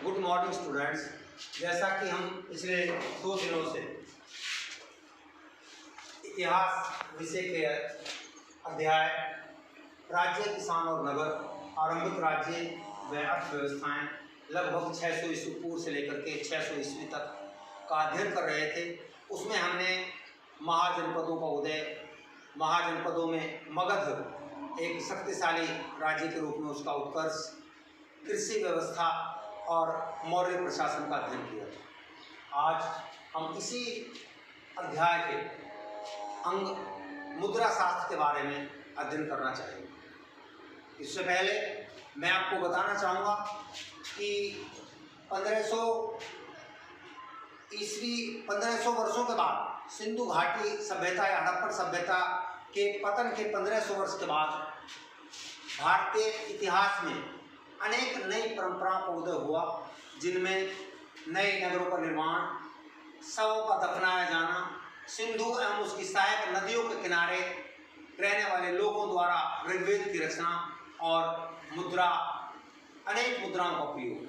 Good morning students. जैसा कि हम पिछले 2 दिनों से इतिहास विषय के अध्याय राज्य, किसान और नगर, आरंभिक राज्य व अर्थव्यवस्थाएं लगभग 600 ईस्वी पूर्व से लेकर के 600 ईस्वी तक का अध्ययन कर रहे थे। उसमें हमने महाजनपदों का उदय, महाजनपदों में मगध एक शक्तिशाली राज्य के रूप में उसका उत्कर्ष, कृषि व्यवस्था और मौर्य प्रशासन का अध्ययन किया। आज हम इसी अध्याय के अंग मुद्रा शास्त्र के बारे में अध्ययन करना चाहेंगे। इससे पहले मैं आपको बताना चाहूँगा कि 1500 वर्षों के बाद सिंधु घाटी सभ्यता या हड़प्पन सभ्यता के पतन के 1500 वर्ष के बाद भारतीय इतिहास में अनेक नई परंपराओं का उदय हुआ, जिनमें नए नगरों का निर्माण, शवों का दफनाया जाना, सिंधु एवं उसकी सहायक नदियों के किनारे रहने वाले लोगों द्वारा ऋग्वेद की रचना और मुद्रा, अनेक मुद्राओं का उपयोग।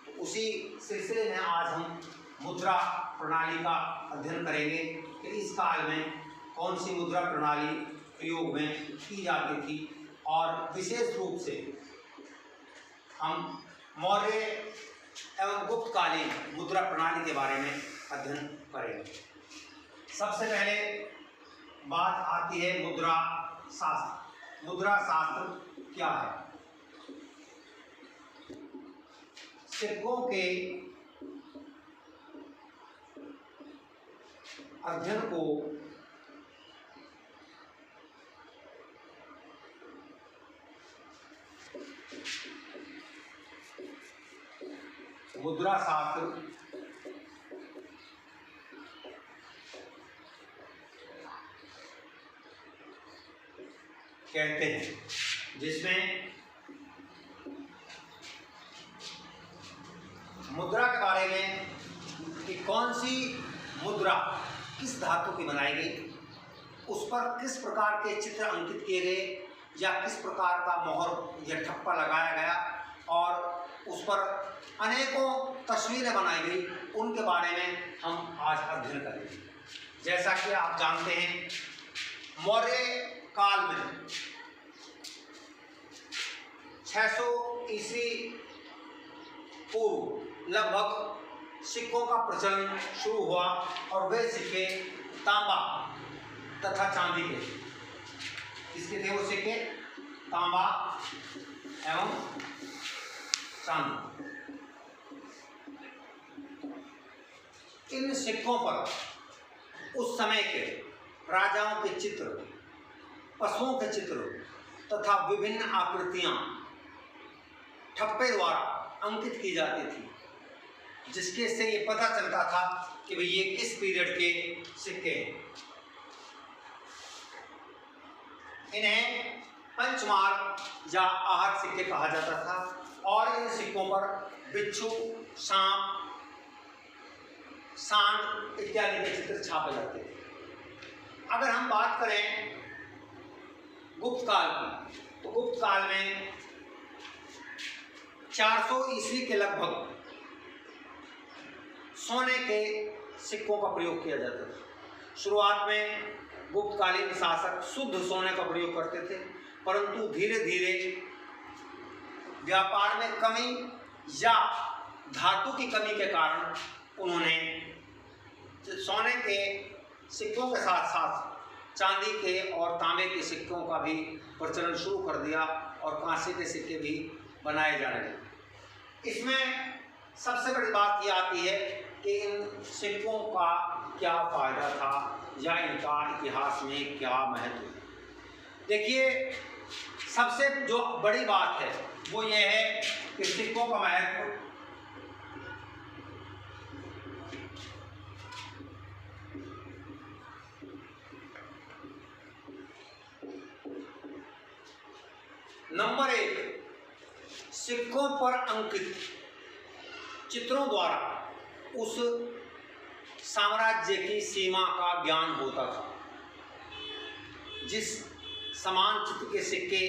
तो उसी सिलसिले में आज हम मुद्रा प्रणाली का अध्ययन करेंगे कि इस काल में कौन सी मुद्रा प्रणाली प्रयोग में की जाती थी, और विशेष रूप से हम मौर्य एवं गुप्तकालीन मुद्रा प्रणाली के बारे में अध्ययन करेंगे। सबसे पहले बात आती है मुद्रा शास्त्र। मुद्रा शास्त्र क्या है? सिक्कों के अध्ययन को मुद्रा शास्त्र कहते हैं, जिसमें मुद्रा के बारे में कि कौन सी मुद्रा किस धातु की बनाई गई, उस पर किस प्रकार के चित्र अंकित किए गए या किस प्रकार का मोहर या ठप्पा लगाया गया और उस पर अनेकों तस्वीरें बनाई गई, उनके बारे में हम आज अध्ययन करेंगे। जैसा कि आप जानते हैं, मौर्य काल में 600 ईस्वी पूर्व लगभग सिक्कों का प्रचलन शुरू हुआ और वे सिक्के तांबा तथा चांदी के। किसके थे वो सिक्के? तांबा एवं चांदी। इन सिक्कों पर उस समय के राजाओं के चित्र, पशुओं के चित्र तथा विभिन्न आकृतियां ठप्पे द्वारा अंकित की जाती थी, जिसके से ये पता चलता था कि भाई ये किस पीरियड के सिक्के हैं। इन्हें पंचमार या आहत सिक्के कहा जाता था और इन सिक्कों पर बिच्छू, सांप, सांड इत्यादि के चित्र छापे जाते थे। अगर हम बात करें गुप्त काल की, तो गुप्त काल में 400 ईस्वी के लगभग सोने के सिक्कों का प्रयोग किया जाता था। शुरुआत में गुप्तकालीन शासक शुद्ध सोने का प्रयोग करते थे, परंतु धीरे धीरे व्यापार में कमी या धातु की कमी के कारण उन्होंने सोने के सिक्कों के साथ साथ चांदी के और तांबे के सिक्कों का भी प्रचलन शुरू कर दिया और कांसे के सिक्के भी बनाए जाने लगे। इसमें सबसे बड़ी बात यह आती है कि इन सिक्कों का क्या फायदा था या इनका इतिहास में क्या महत्व है। देखिए, सबसे जो बड़ी बात है वो ये है कि सिक्कों का महत्व नंबर 1, सिक्कों पर अंकित चित्रों द्वारा उस साम्राज्य की सीमा का ज्ञान होता था। जिस समान चित्र के सिक्के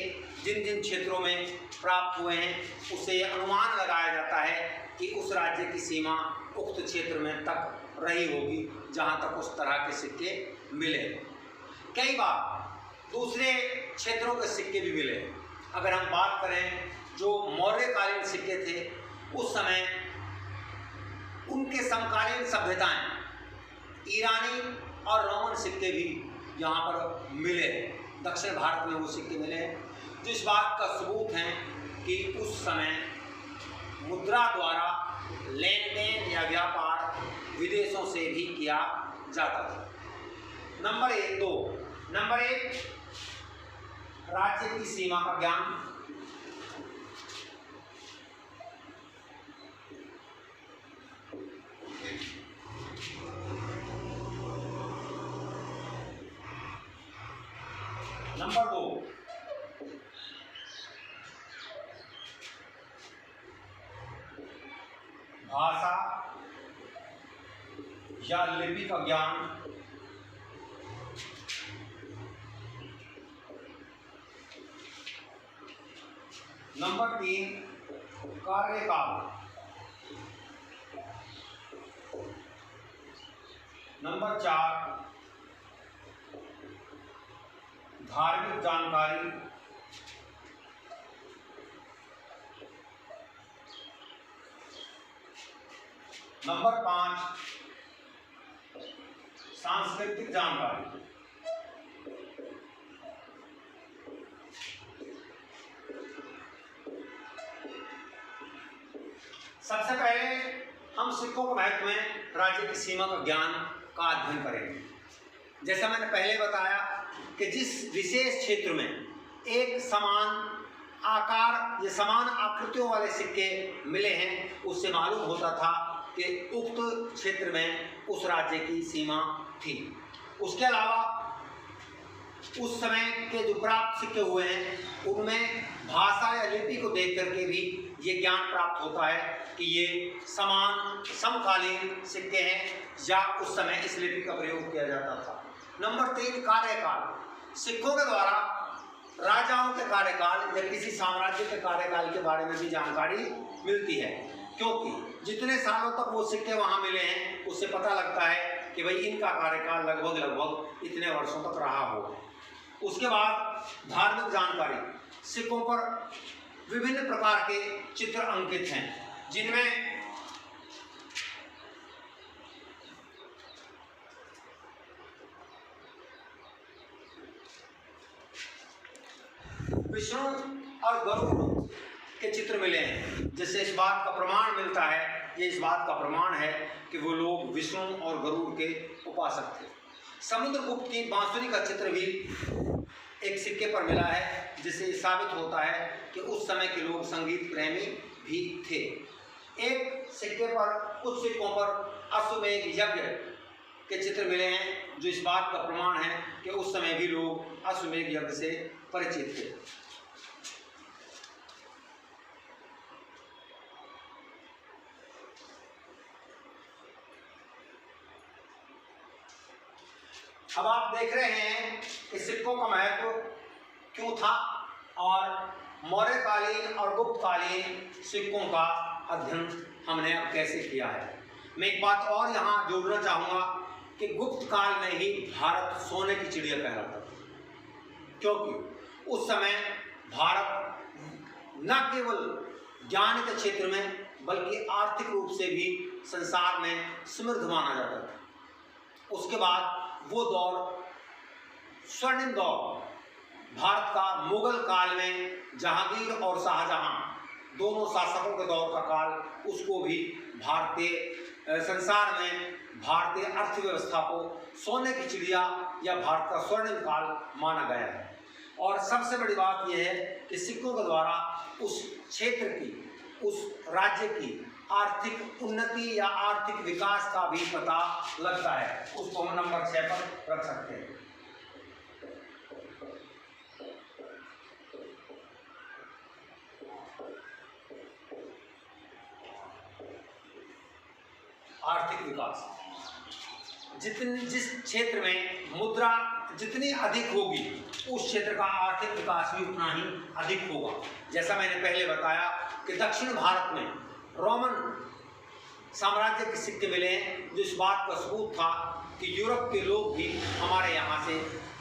जिन जिन क्षेत्रों में प्राप्त हुए हैं, उसे अनुमान लगाया जाता है कि उस राज्य की सीमा उक्त क्षेत्र में तक रही होगी जहाँ तक उस तरह के सिक्के मिले। कई बार दूसरे क्षेत्रों के सिक्के भी मिले। अगर हम बात करें जो मौर्यकालीन सिक्के थे, उस समय उनके समकालीन सभ्यताएं ईरानी और रोमन सिक्के भी यहाँ पर मिले। दक्षिण भारत में वो सिक्के मिले जो इस बात का सबूत हैं कि उस समय मुद्रा द्वारा लेन देन या व्यापार विदेशों से भी किया जाता था। नंबर 1 राज्य की सीमा का ज्ञान। नंबर 2 भाषा या लिपि का ज्ञान। नंबर 3 कार्यकाल। नंबर 4 धार्मिक जानकारी। नंबर 5 सांस्कृतिक जानकारी। सबसे पहले हम सिक्कों के महत्व में राज्य की सीमा का ज्ञान का अध्ययन करेंगे। जैसा मैंने पहले बताया कि जिस विशेष क्षेत्र में एक समान आकार या समान आकृतियों वाले सिक्के मिले हैं, उससे मालूम होता था कि उक्त क्षेत्र में उस राज्य की सीमा थी। उसके अलावा उस समय के जो प्राप्त सिक्के हुए हैं उनमें भाषा या लिपि को देख करके भी ये ज्ञान प्राप्त होता है कि ये समान समकालीन सिक्के हैं या उस समय इस लिपि का प्रयोग किया जाता था। नंबर 3 कार्यकाल। सिक्कों के द्वारा राजाओं के कार्यकाल या किसी साम्राज्य के कार्यकाल के बारे में भी जानकारी मिलती है, क्योंकि जितने सालों तक वो सिक्के वहाँ मिले हैं उससे पता लगता है कि भाई इनका कार्यकाल लगभग इतने वर्षों तक रहा हो। उसके बाद धार्मिक जानकारी। सिक्कों पर विभिन्न प्रकार के चित्र अंकित हैं, जिनमें विष्णु और गरुड़ के चित्र मिले हैं, जिससे इस बात का प्रमाण मिलता है, ये इस बात का प्रमाण है कि वो लोग विष्णु और गरुड़ के उपासक थे। समुद्रगुप्त की बांसुरी का चित्र भी एक सिक्के पर मिला है, जिससे साबित होता है कि उस समय के लोग संगीत प्रेमी भी थे। एक सिक्के पर, कुछ सिक्कों पर अश्वमेध यज्ञ के चित्र मिले हैं, जो इस बात का प्रमाण है कि उस समय भी लोग अश्वमेध यज्ञ से परिचित थे। अब आप देख रहे हैं कि सिक्कों का महत्व क्यों था और मौर्यकालीन और गुप्तकालीन सिक्कों का अध्ययन हमने अब कैसे किया है। मैं एक बात और यहाँ जोड़ना चाहूँगा कि गुप्त काल में ही भारत सोने की चिड़िया कहलाता था, क्योंकि उस समय भारत न केवल ज्ञान के क्षेत्र में बल्कि आर्थिक रूप से भी संसार में समृद्ध माना जाता था। उसके बाद वो दौर, स्वर्णिम दौर भारत का, मुगल काल में जहांगीर और शाहजहां दोनों शासकों के दौर का काल, उसको भी भारतीय संसार में भारतीय अर्थव्यवस्था को सोने की चिड़िया या भारत का स्वर्णिम काल माना गया है। और सबसे बड़ी बात यह है कि सिक्कों के द्वारा उस क्षेत्र की, उस राज्य की आर्थिक उन्नति या आर्थिक विकास का भी पता लगता है। उसको हम नंबर 6 पर रख सकते हैं। आर्थिक विकास, जिस क्षेत्र में मुद्रा जितनी अधिक होगी उस क्षेत्र का आर्थिक विकास भी उतना ही अधिक होगा। जैसा मैंने पहले बताया कि दक्षिण भारत में रोमन साम्राज्य के सिक्के मिले हैं, जो इस बात का सबूत था कि यूरोप के लोग भी हमारे यहाँ से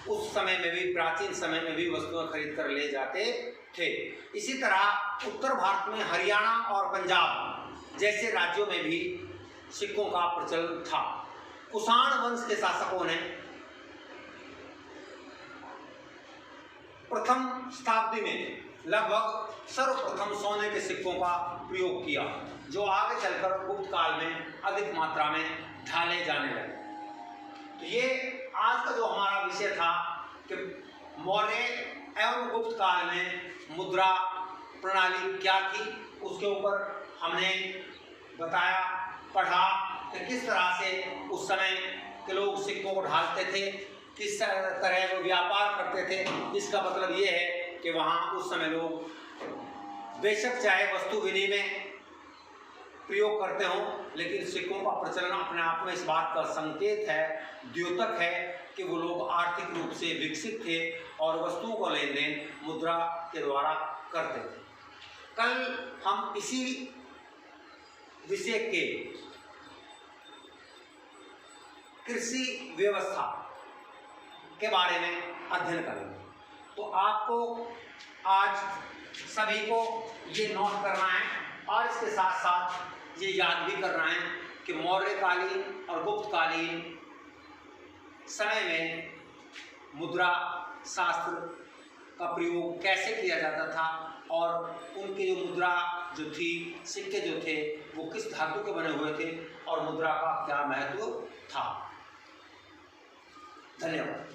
उस समय में भी, प्राचीन समय में भी वस्तुएं खरीद कर ले जाते थे। इसी तरह उत्तर भारत में हरियाणा और पंजाब जैसे राज्यों में भी सिक्कों का प्रचलन था। कुषाण वंश के शासकों ने प्रथम शताब्दी में लगभग सर्वप्रथम सोने के सिक्कों का प्रयोग किया, जो आगे चलकर गुप्त काल में अधिक मात्रा में ढाले जाने लगे। तो ये आज का जो हमारा विषय था कि मौर्य एवं गुप्त काल में मुद्रा प्रणाली क्या थी, उसके ऊपर हमने बताया, पढ़ा कि किस तरह से उस समय के लोग सिक्कों को ढालते थे, किस तरह वो व्यापार करते थे। इसका मतलब ये है कि वहाँ उस समय लोग बेशक चाहे वस्तु विनिमय प्रयोग करते हों, लेकिन सिक्कों का प्रचलन अपने आप में इस बात का संकेत है, द्योतक है कि वो लोग आर्थिक रूप से विकसित थे और वस्तुओं का लेन देन मुद्रा के द्वारा करते थे। कल हम इसी विषय के कृषि व्यवस्था के बारे में अध्ययन करेंगे। तो आपको आज सभी को ये नोट करना है और इसके साथ साथ ये याद भी करना है कि मौर्यकालीन और गुप्तकालीन समय में मुद्रा शास्त्र का प्रयोग कैसे किया जाता था और उनके जो मुद्रा जो थी, सिक्के जो थे, वो किस धातु के बने हुए थे और मुद्रा का क्या महत्व था। धन्यवाद।